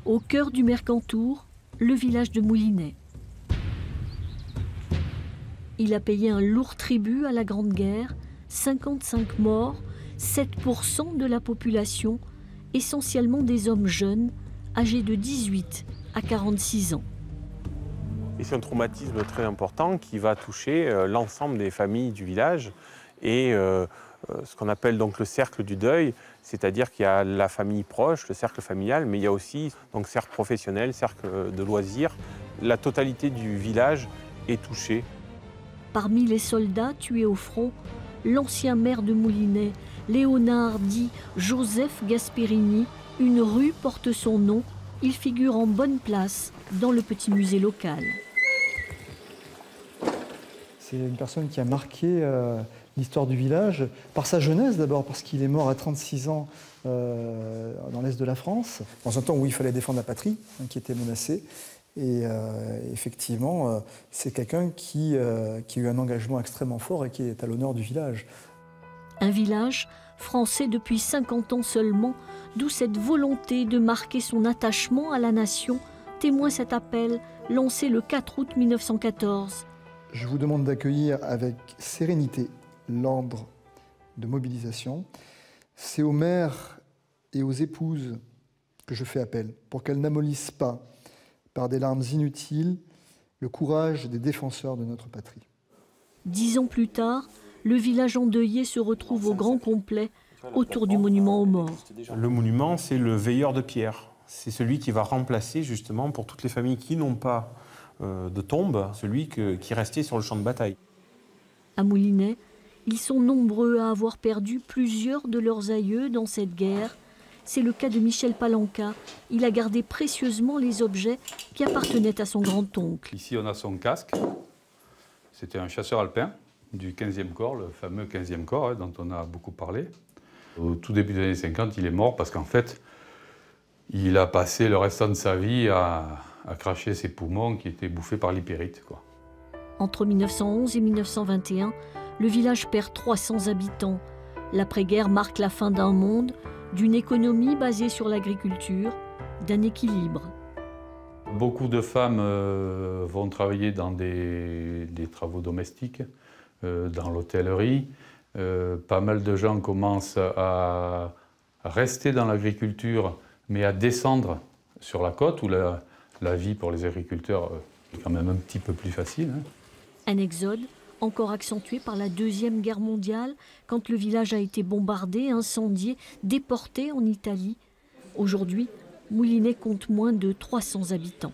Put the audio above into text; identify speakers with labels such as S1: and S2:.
S1: Au cœur du Mercantour, le village de Moulinet. Il a payé un lourd tribut à la Grande Guerre, 55 morts, 7% de la population, essentiellement des hommes jeunes, âgés de 18 à 46 ans.
S2: Et c'est un traumatisme très important qui va toucher l'ensemble des familles du village et ce qu'on appelle donc le cercle du deuil, c'est-à-dire qu'il y a la famille proche, le cercle familial, mais il y a aussi donc cercle professionnel, cercle de loisirs. La totalité du village est touchée.
S1: Parmi les soldats tués au front, l'ancien maire de Moulinet, Léonard dit Joseph Gasperini, une rue porte son nom. Il figure en bonne place dans le petit musée local.
S3: C'est une personne qui a marqué l'histoire du village, par sa jeunesse d'abord, parce qu'il est mort à 36 ans dans l'est de la France, dans un temps où il fallait défendre la patrie, qui était menacée. Et effectivement, c'est quelqu'un qui a eu un engagement extrêmement fort et qui est à l'honneur du village.
S1: Un village français depuis 50 ans seulement, d'où cette volonté de marquer son attachement à la nation, témoin cet appel lancé le 4 août 1914.
S3: Je vous demande d'accueillir avec sérénité l'ordre de mobilisation. C'est aux mères et aux épouses que je fais appel, pour qu'elles n'amollissent pas, par des larmes inutiles, le courage des défenseurs de notre patrie.
S1: 10 ans plus tard, le village endeuillé se retrouve au grand complet autour du monument aux morts.
S2: Le monument, c'est le veilleur de pierre. C'est celui qui va remplacer justement pour toutes les familles qui n'ont pas de tombe, celui qui est resté sur le champ de bataille.
S1: À Moulinet, ils sont nombreux à avoir perdu plusieurs de leurs aïeux dans cette guerre. C'est le cas de Michel Palanca. Il a gardé précieusement les objets qui appartenaient à son grand-oncle.
S4: Ici, on a son casque. C'était un chasseur alpin du 15e corps, le fameux 15e corps dont on a beaucoup parlé. Au tout début des années 50, il est mort parce qu'en fait, il a passé le restant de sa vie à cracher ses poumons qui étaient bouffés par l'hypérite.
S1: Entre 1911 et 1921, le village perd 300 habitants. L'après-guerre marque la fin d'un monde, d'une économie basée sur l'agriculture, d'un équilibre.
S4: Beaucoup de femmes vont travailler dans des travaux domestiques, dans l'hôtellerie. Pas mal de gens commencent à rester dans l'agriculture, mais à descendre sur la côte, où la vie pour les agriculteurs est quand même un petit peu plus facile.
S1: Un exode encore accentué par la Deuxième Guerre mondiale, quand le village a été bombardé, incendié, déporté en Italie. Aujourd'hui, Moulinet compte moins de 300 habitants.